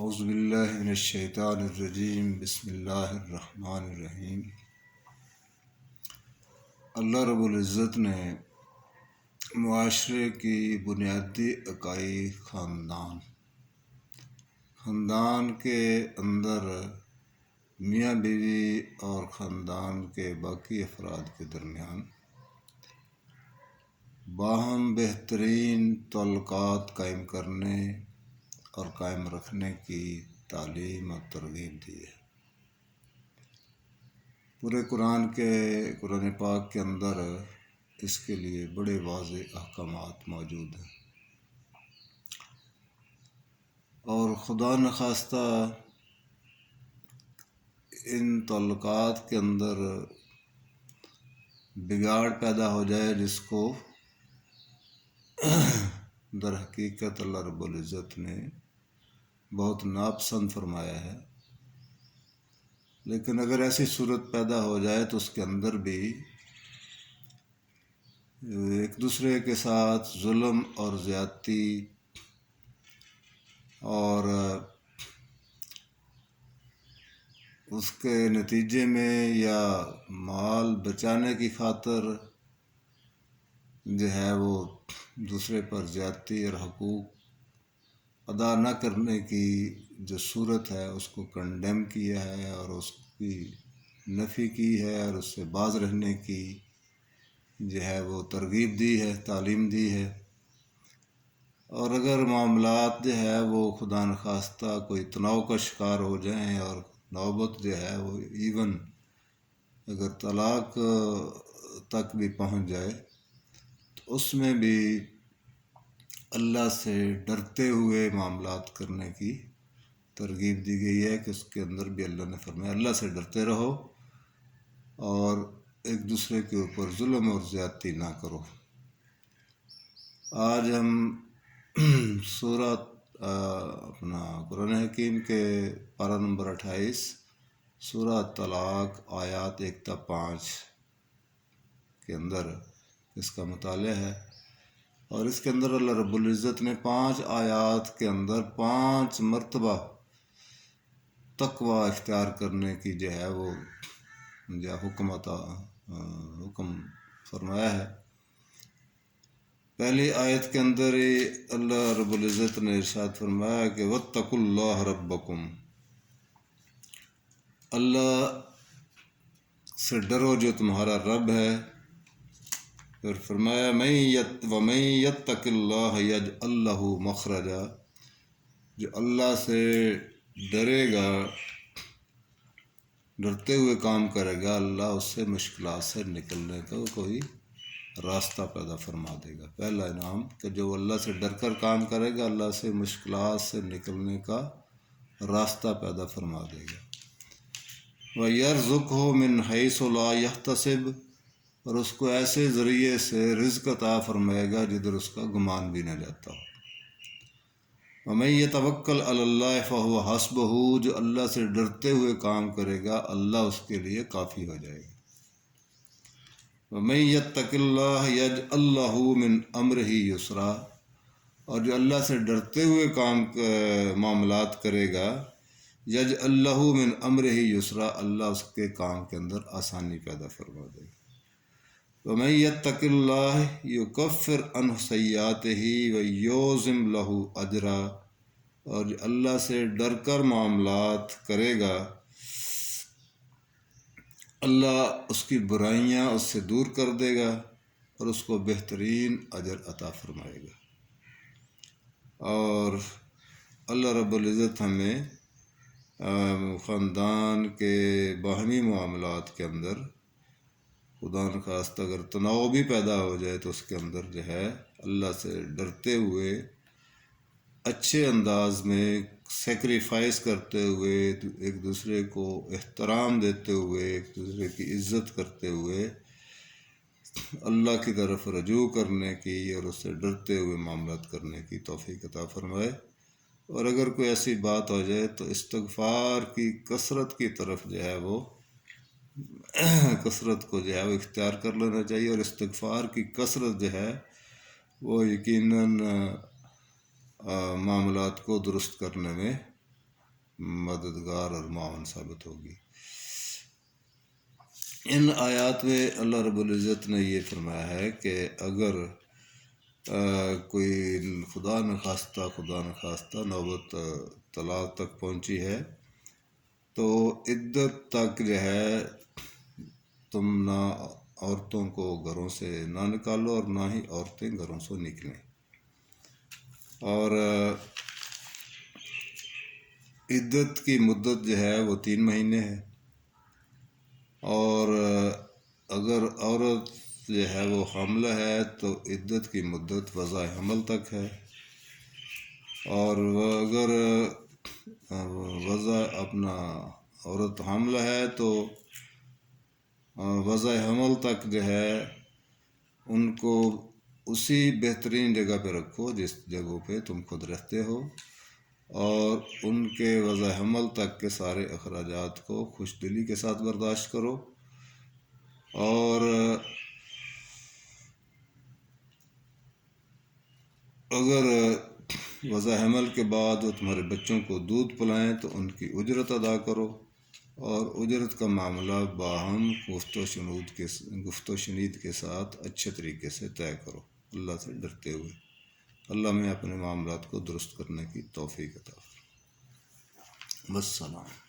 اعوذ باللہ من الشیطان الرجیم بسم اللہ الرحمن الرحیم۔ اللہ رب العزت نے معاشرے کی بنیادی اکائی خاندان کے اندر میاں بیوی اور خاندان کے باقی افراد کے درمیان باہم بہترین تعلقات قائم کرنے اور قائم رکھنے کی تعلیم اور ترغیب دی ہے۔ پورے قرآن پاک کے اندر اس کے لیے بڑے واضح احکامات موجود ہیں، اور خدا نخواستہ ان تعلقات کے اندر بگاڑ پیدا ہو جائے جس کو در حقیقت اللہ رب العزت نے بہت ناپسند فرمایا ہے، لیکن اگر ایسی صورت پیدا ہو جائے تو اس کے اندر بھی ایک دوسرے کے ساتھ ظلم اور زیادتی اور اس کے نتیجے میں یا مال بچانے کی خاطر جو ہے وہ دوسرے پر زیادتی اور حقوق ادا نہ کرنے کی جو صورت ہے اس کو کنڈیم کیا ہے اور اس کی نفی کی ہے اور اس سے باز رہنے کی جو ہے وہ ترغیب دی ہے، تعلیم دی ہے۔ اور اگر معاملات جو ہے وہ خدا نخواستہ کوئی تناؤ کا شکار ہو جائیں اور نوبت جو ہے وہ ایون اگر طلاق تک بھی پہنچ جائے تو اس میں بھی اللہ سے ڈرتے ہوئے معاملات کرنے کی ترغیب دی گئی ہے کہ اس کے اندر بھی اللہ نے فرمایا اللہ سے ڈرتے رہو اور ایک دوسرے کے اوپر ظلم اور زیادتی نہ کرو۔ آج ہم سورہ قرآن حکیم کے پارہ نمبر 28 سورہ طلاق آیات 1 تا 5 کے اندر اس کا مطالعہ ہے، اور اس کے اندر اللہ رب العزت نے 5 آیات کے اندر 5 مرتبہ تقوی اختیار کرنے کی جو ہے وہ حکم فرمایا ہے۔ پہلی آیت کے اندر ہی اللہ رب العزت نے ارشاد فرمایا کہ واتقوا اللہ ربکم، اللہ سے ڈرو جو تمہارا رب ہے۔ پھر فرمایا وَمَن يَتَّقِ اللَّهَ يَجْعَل لَّهُ مَخْرَجًا، جو اللہ سے ڈرے گا، ڈرتے ہوئے کام کرے گا، اللہ اس سے مشکلات سے نکلنے کا کوئی راستہ پیدا فرما دے گا۔ پہلا انعام کہ جو اللہ سے ڈر کر کام کرے گا اللہ سے مشکلات سے نکلنے کا راستہ پیدا فرما دے گا۔ وَيَرْزُقْهُ مِنْ حَيْثُ لَا يَحْتَسِبُ، اور اس کو ایسے ذریعے سے رزق عطا فرمائے گا جدھر اس کا گمان بھی نہ جاتا ہو۔ وَمَن يَتَوَكَّلْ عَلَى اللَّهِ فَهُوَ حَسْبُهُ، جو اللہ سے ڈرتے ہوئے کام کرے گا اللہ اس کے لیے کافی ہو جائے گا۔ وَمَن يَتَّقِ اللَّهَ يَجْعَل لَّهُ مِنْ أَمْرِهِ يُسْرًا، اور جو اللہ سے ڈرتے ہوئے معاملات کرے گا یجعل لَّهُ مِنْ أَمْرِهِ يُسْرًا، اللہ اس کے کام کے اندر آسانی پیدا فرما دے گا۔ وَمَن يَتَّقِ اللَّهَ يُكَفِّرْ عَنْهُ سَيِّئَاتِهِ وَيُعْظِمْ لَهُ أَجْرًا، اور جو اللہ سے ڈر کر معاملات کرے گا اللہ اس کی برائیاں اس سے دور کر دے گا اور اس کو بہترین اجر عطا فرمائے گا۔ اور اللہ رب العزت ہمیں خاندان کے باہمی معاملات کے اندر خدا نخواستہ اگر تناؤ بھی پیدا ہو جائے تو اس کے اندر جو ہے اللہ سے ڈرتے ہوئے اچھے انداز میں سیکریفائس کرتے ہوئے ایک دوسرے کو احترام دیتے ہوئے ایک دوسرے کی عزت کرتے ہوئے اللہ کی طرف رجوع کرنے کی اور اس سے ڈرتے ہوئے معاملات کرنے کی توفیق عطا فرمائے۔ اور اگر کوئی ایسی بات ہو جائے تو استغفار کی کثرت کی طرف جو ہے وہ کثرت کو جو ہے وہ اختیار کر لینا چاہیے، اور استغفار کی کثرت جو ہے وہ یقیناً معاملات کو درست کرنے میں مددگار اور معاون ثابت ہوگی۔ ان آیات میں اللہ رب العزت نے یہ فرمایا ہے کہ اگر کوئی خدا نخواستہ نوبت طلاق تک پہنچی ہے تو عدت تک جو ہے تم نہ عورتوں کو گھروں سے نہ نکالو اور نہ ہی عورتیں گھروں سے نکلیں، اور عدت کی مدت جو ہے وہ 3 مہینے ہے، اور اگر عورت جو ہے وہ حاملہ ہے تو عدت کی مدت وضع حمل تک ہے، اور وہ اگر عورت حاملہ ہے تو وضع حمل تک جو ہے ان کو اسی بہترین جگہ پہ رکھو جس جگہ پہ تم خود رہتے ہو، اور ان کے وضع حمل تک کے سارے اخراجات کو خوش دلی کے ساتھ برداشت کرو، اور اگر وضع حمل کے بعد وہ تمہارے بچوں کو دودھ پلائیں تو ان کی اجرت ادا کرو، اور اجرت کا معاملہ باہم گفت و شنید کے ساتھ اچھے طریقے سے طے کرو، اللہ سے ڈرتے ہوئے۔ اللہ میں اپنے معاملات کو درست کرنے کی توفیق عطا فرمائے۔ والسلام۔